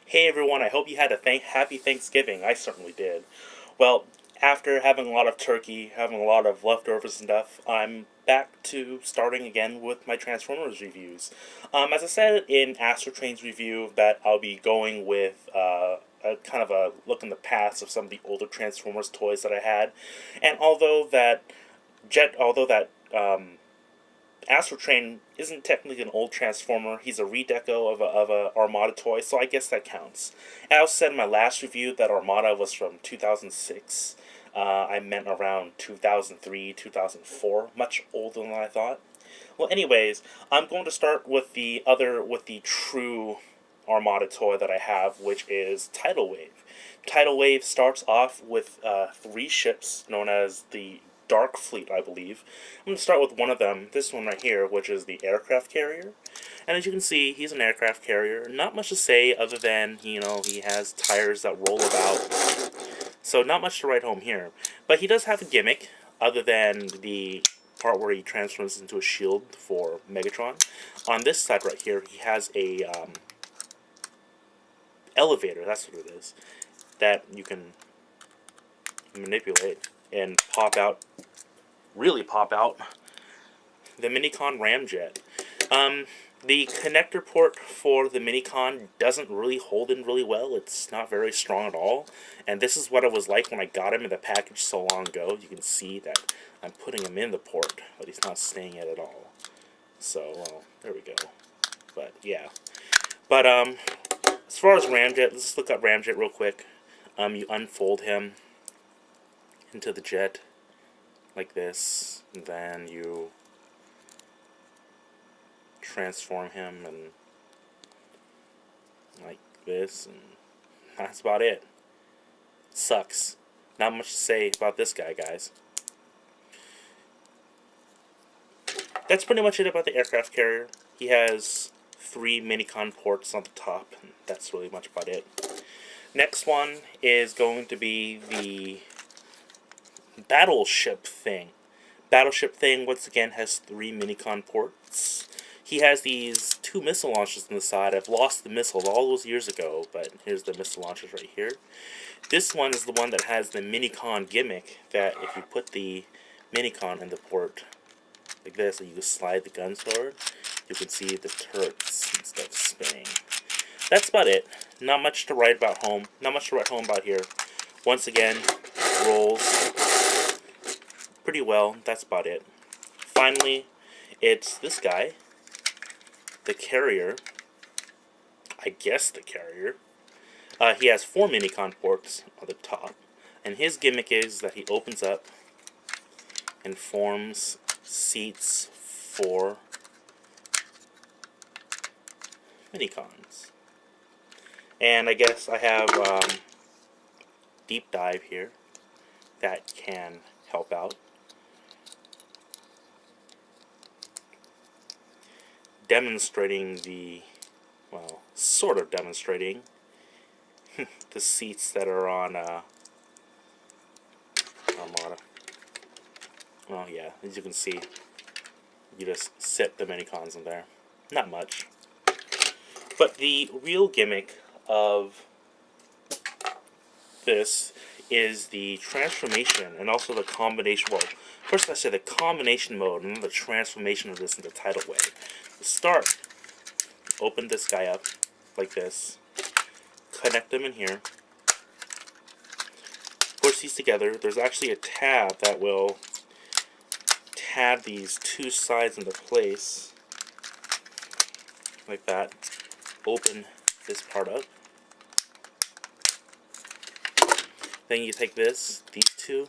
Hey everyone, I hope you had a happy Thanksgiving. I certainly did. Well, after having a lot of turkey, having a lot of leftovers and stuff, I'm back to starting again with my Transformers reviews. As I said in Astro Train's review, that I'll be going with a kind of a look in the past of some of the older Transformers toys that I had, and although that Astro Train isn't technically an old Transformer. He's a redeco of a Armada toy, so I guess that counts. I also said in my last review that Armada was from 2006. I meant around 2003, 2004, much older than I thought. Well, anyways, I'm going to start with the true Armada toy that I have, which is Tidal Wave. Tidal Wave starts off with three ships known as the Dark Fleet, I believe. I'm going to start with one of them, this one right here, which is the aircraft carrier. And as you can see, he's an aircraft carrier. Not much to say other than, he has tires that roll about. So not much to write home here. But he does have a gimmick, other than the part where he transforms into a shield for Megatron. On this side right here, he has a elevator, that's what it is, that you can manipulate and really pop out the Minicon Ramjet. The connector port for the Minicon doesn't really hold in really well. It's not very strong at all. And this is what it was like when I got him in the package so long ago. You can see that I'm putting him in the port, but he's not staying in at all. So, well, there we go. But, yeah. But, as far as Ramjet, let's just look up Ramjet real quick. You unfold him into the jet like this, and then you transform him and like this, and that's about it. Sucks. Not much to say about this guy, guys. That's pretty much it about the aircraft carrier. He has 3 Minicon ports on the top, and that's really much about it. Next one is going to be the Battleship thing. Battleship thing, once again, has 3 Minicon ports. He has these 2 missile launchers on the side. I've lost the missiles all those years ago, but here's the missile launchers right here. This one is the one that has the Minicon gimmick, that if you put the Minicon in the port like this, and you just slide the guns forward, you can see the turrets and stuff spinning. That's about it. Not much to write about home. Not much to write home about here. Once again, rolls pretty well. That's about it. Finally, it's this guy, the carrier. I guess the carrier. He has 4 Minicon ports on the top, and his gimmick is that he opens up and forms seats for Minicons. And I guess I have Deep Dive here that can help out. Demonstrating well, sort of demonstrating the seats that are on Armada. Well, yeah, as you can see, you just sit the Minicons in there. Not much. But the real gimmick of this is the transformation and also the combination. Well, first I say the combination mode and then the transformation of this into Tidal Wave. To start, open this guy up like this, connect them in here, push these together. There's actually a tab that will tab these 2 sides into place like that. Open this part up. Then you take these 2,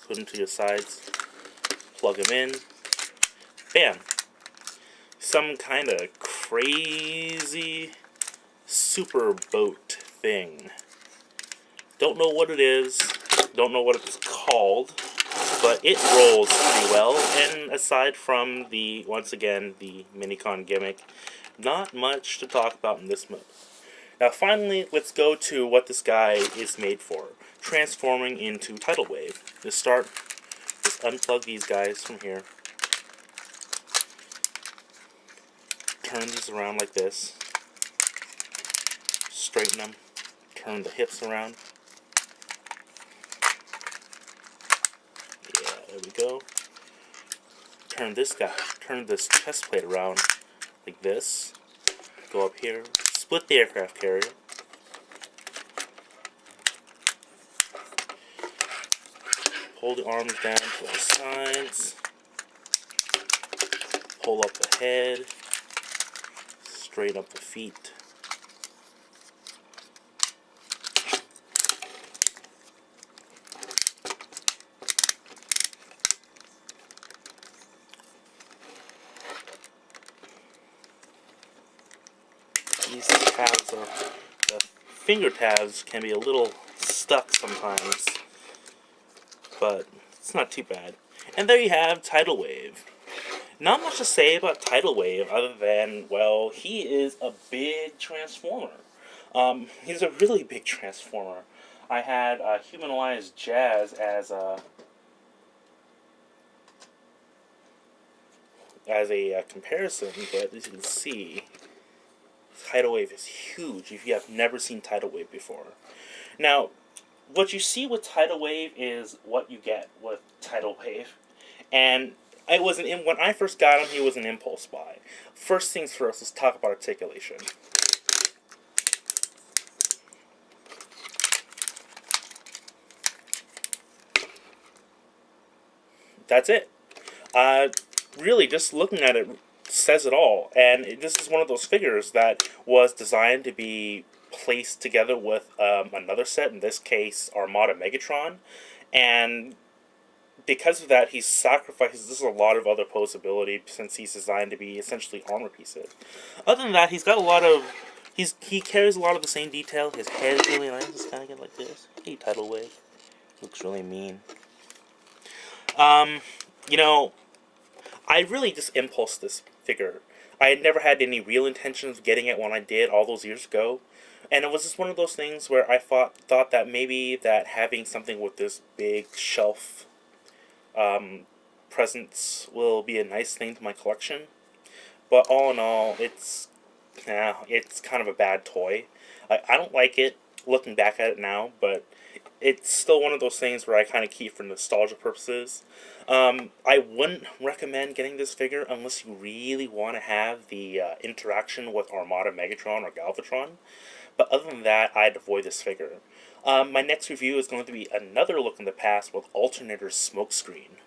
put them to your sides, plug them in, bam! Some kind of crazy super boat thing. Don't know what it is, don't know what it's called, but it rolls pretty well, and aside from once again, the Minicon gimmick, not much to talk about in this mode. Now finally, let's go to what this guy is made for. Transforming into Tidal Wave. To start, just unplug these guys from here. Turn these around like this. straighten them, turn the hips around. Yeah, there we go. Turn this chest plate around like this. Go up here, split the aircraft carrier. Pull the arms down to the sides. Pull up the head. Straighten up the feet. These tabs the finger tabs can be a little stuck sometimes, but it's not too bad. And there you have Tidal Wave. Not much to say about Tidal Wave other than, well, he is a big transformer. He's a really big transformer. I had Humanized Jazz as a comparison, but as you can see, Tidal Wave is huge if you have never seen Tidal Wave before. Now, what you see with Tidal Wave is what you get with Tidal Wave. And when I first got him, he was an impulse buy. First things first, let's talk about articulation. That's it. Really, just looking at it says it all. And this is one of those figures that was designed to be placed together with another set, in this case Armada Megatron, and because of that he sacrifices a lot of other posability since he's designed to be essentially armor pieces. Other than that, he's got a lot of he carries a lot of the same detail. His head is really nice. It's kind of like this. Hey, Tidal Wave. Looks really mean. You know, I really just impulsed this figure. I had never had any real intention of getting it when I did all those years ago. And it was just one of those things where I thought that maybe that having something with this big shelf presence will be a nice thing to my collection. But all in all, it's kind of a bad toy. I don't like it looking back at it now, but it's still one of those things where I kind of keep for nostalgia purposes. I wouldn't recommend getting this figure unless you really want to have the interaction with Armada Megatron or Galvatron. But other than that, I'd avoid this figure. My next review is going to be another look in the past with Alternator's Smokescreen.